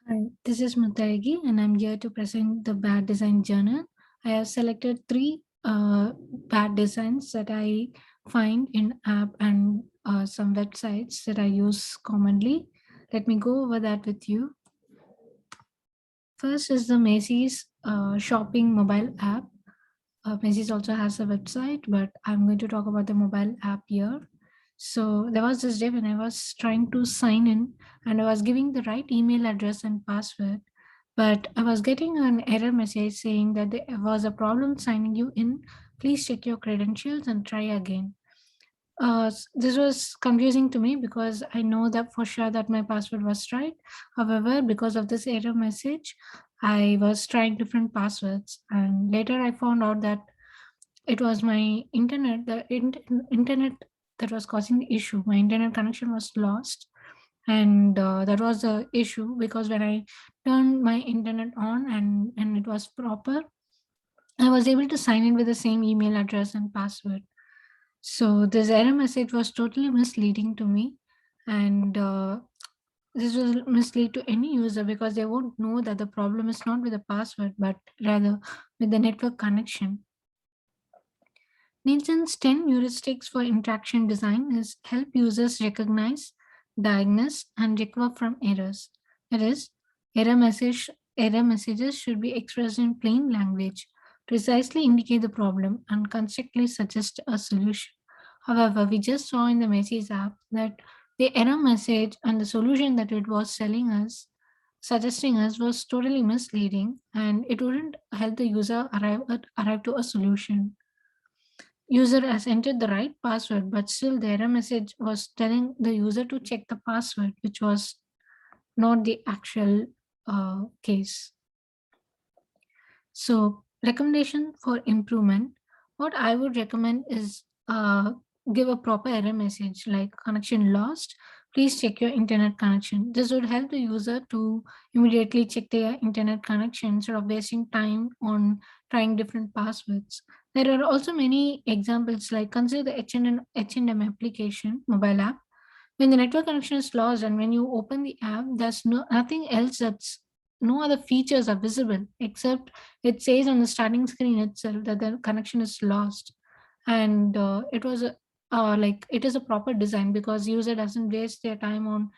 Hi, this is Mutarigi, and I'm here to present the Bad Design Journal. I have selected three bad designs that I find in app and some websites that I use commonly. Let me go over that with you. First is the Macy's shopping mobile app. Macy's also has a website, but I'm going to talk about the mobile app here. So there was this day when I was trying to sign in and I was giving the right email address and password, but I was getting an error message saying that there was a problem signing you in. Please check your credentials and try again. This was confusing to me because I know that for sure that my password was right. However, because of this error message, I was trying different passwords, and later I found out that it was my internet, internet that was causing the issue. My internet connection was lost, and that was the issue because when I turned my internet on and it was proper, I was able to sign in with the same email address and password. So this error message was totally misleading to me, and this will mislead to any user because they won't know that the problem is not with the password but rather with the network connection. Nielsen's 10 heuristics for interaction design is help users recognize, diagnose, and recover from errors. That is, error message error messages should be expressed in plain language, precisely indicate the problem, and constructively suggest a solution. However, we just saw in the Macy's app that the error message and the solution that it was suggesting us was totally misleading, and it wouldn't help the user arrive to a solution. User has entered the right password, but still the error message was telling the user to check the password, which was not the actual case. So, recommendation for improvement. What I would recommend is give a proper error message like connection lost. Please check your internet connection. This would help the user to immediately check their internet connection instead of wasting time on trying different passwords. There are also many examples like consider the H&M application mobile app. When the network connection is lost and when you open the app, there's nothing else that's no other features are visible except it says on the starting screen itself that the connection is lost. And it was a like it is a proper design because user doesn't waste their time on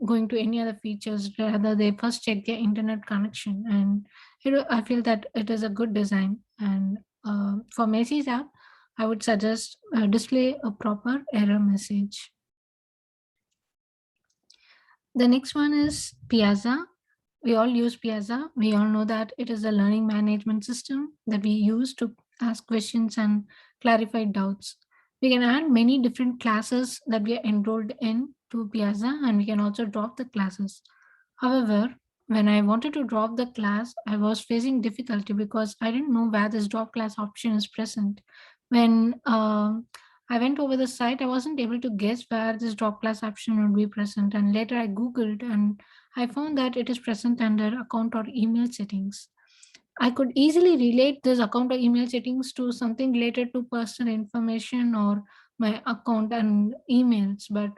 going to any other features, rather they first check their internet connection. And I feel that it is a good design. And for Macy's app, I would suggest display a proper error message. The next one is Piazza. We all use Piazza. We all know that it is a learning management system that we use to ask questions and clarify doubts. We can add many different classes that we are enrolled in to Piazza, and we can also drop the classes. However, when I wanted to drop the class, I was facing difficulty because I didn't know where this drop class option is present. When I went over the site, I wasn't able to guess where this drop class option would be present. And later I Googled and I found that it is present under account or email settings. I could easily relate this account or email settings to something related to personal information or my account and emails, but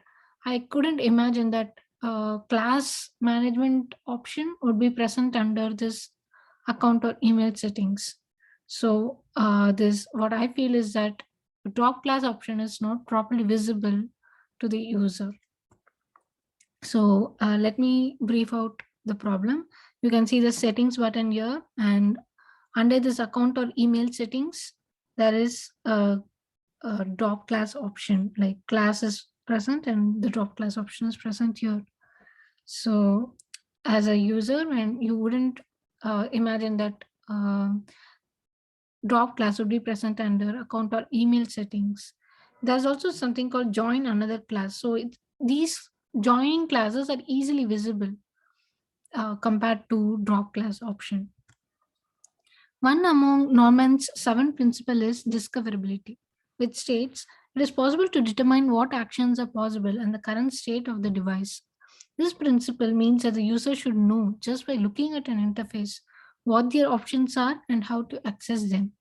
I couldn't imagine that class management option would be present under this account or email settings. So this what I feel is that drop class option is not properly visible to the user. So let me brief out the problem. You can see the settings button here, and under this account or email settings, there is a drop class option, like class is present and the drop class option is present here. So as a user, when you wouldn't imagine that drop class would be present under account or email settings. There's also something called join another class. So these joining classes are easily visible compared to drop class option. One among Norman's seven principles is discoverability, which states it is possible to determine what actions are possible and the current state of the device. This principle means that the user should know just by looking at an interface what their options are and how to access them.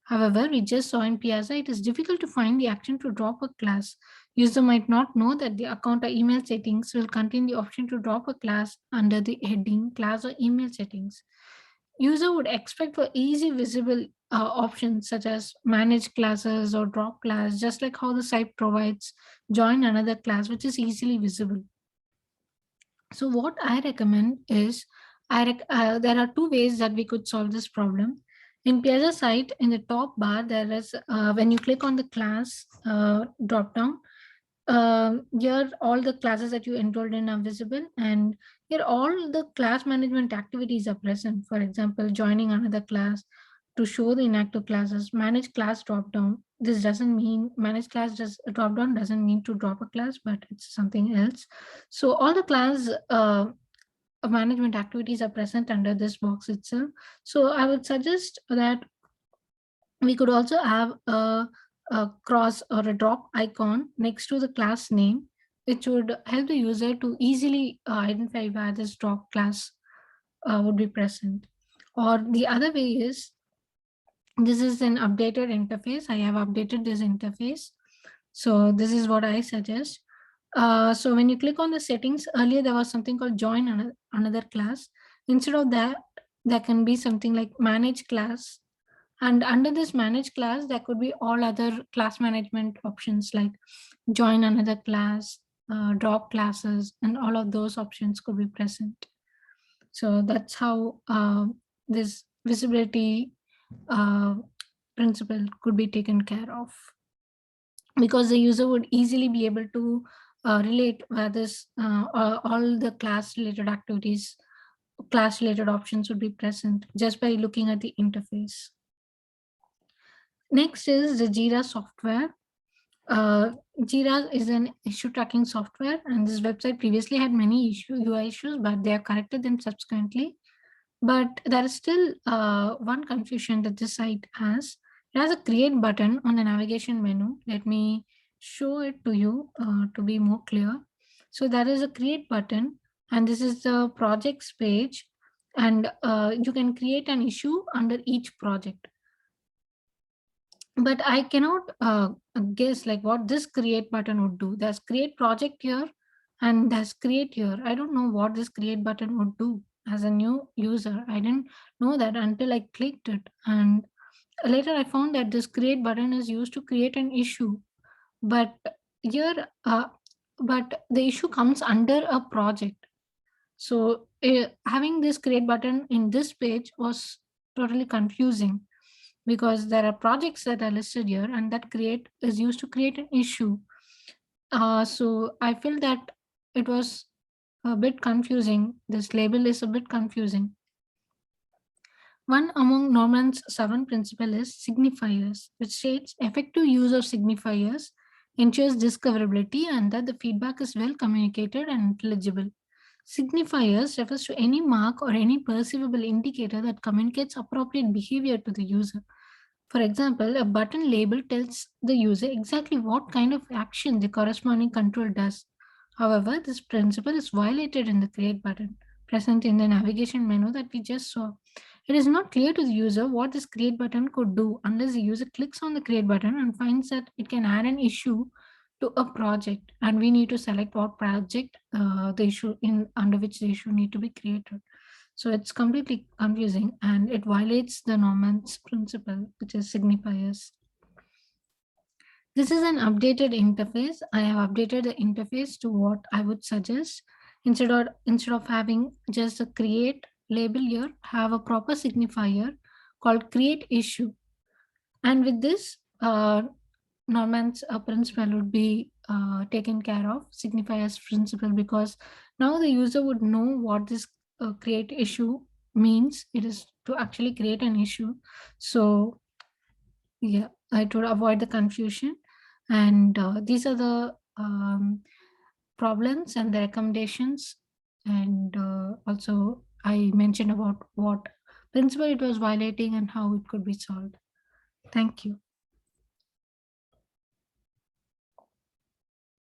However, we just saw in Piazza it is difficult to find the action to drop a class. User might not know that the account or email settings will contain the option to drop a class under the heading class or email settings. User would expect for easy visible options such as manage classes or drop class, just like how the site provides join another class, which is easily visible. So what I recommend is, there are two ways that we could solve this problem. In Piazza site, in the top bar, there is when you click on the class drop down, here all the classes that you enrolled in are visible, and here all the class management activities are present. For example, joining another class, to show the inactive classes, manage class drop down. This doesn't mean manage class just drop down doesn't mean to drop a class, but it's something else. So all the class management activities are present under this box itself. So I would suggest that we could also have a cross or a drop icon next to the class name, which would help the user to easily identify where this drop class would be present. Or the other way is, this is an updated interface. I have updated this interface. So this is what I suggest. So when you click on the settings, earlier there was something called join another class. Instead of that, there can be something like manage class. And under this manage class, there could be all other class management options like join another class, drop classes, and all of those options could be present. So that's how this visibility uh, principle could be taken care of, because the user would easily be able to relate where this all the class related activities, class related options would be present just by looking at the interface. Next is the Jira software. uh, Jira is an issue tracking software, and this website previously had many UI issues, but they have corrected them subsequently. But there is still one confusion that this site has. It has a create button on the navigation menu. Let me show it to you to be more clear. So there is a create button, and this is the projects page, and you can create an issue under each project. But I cannot guess like what this create button would do. There's create project here and there's create here. I don't know what this create button would do. As a new user, I didn't know that until I clicked it, and later I found that this create button is used to create an issue. But here but the issue comes under a project. So having this create button in this page was totally confusing, because there are projects that are listed here, and that create is used to create an issue. So I feel that it was a bit confusing. This label is a bit confusing. One among Norman's 7 principle is signifiers, which states effective use of signifiers ensures discoverability and that the feedback is well communicated and intelligible. Signifiers refers to any mark or any perceivable indicator that communicates appropriate behavior to the user. For example, a button label tells the user exactly what kind of action the corresponding control does. However, this principle is violated in the create button present in the navigation menu that we just saw. It is not clear to the user what this create button could do unless the user clicks on the create button and finds that it can add an issue to a project, and we need to select what project the issue in under which the issue need to be created. So it's completely confusing and it violates the Norman's principle, which is signifiers. This is an updated interface. I have updated the interface to what I would suggest. Instead of having just a create label here, have a proper signifier called create issue. And with this, Norman's principle would be taken care of, signifiers principle, because now the user would know what this create issue means. It is to actually create an issue. So yeah, it would avoid the confusion. And these are the problems and the recommendations. And also I mentioned about what principle it was violating and how it could be solved. Thank you.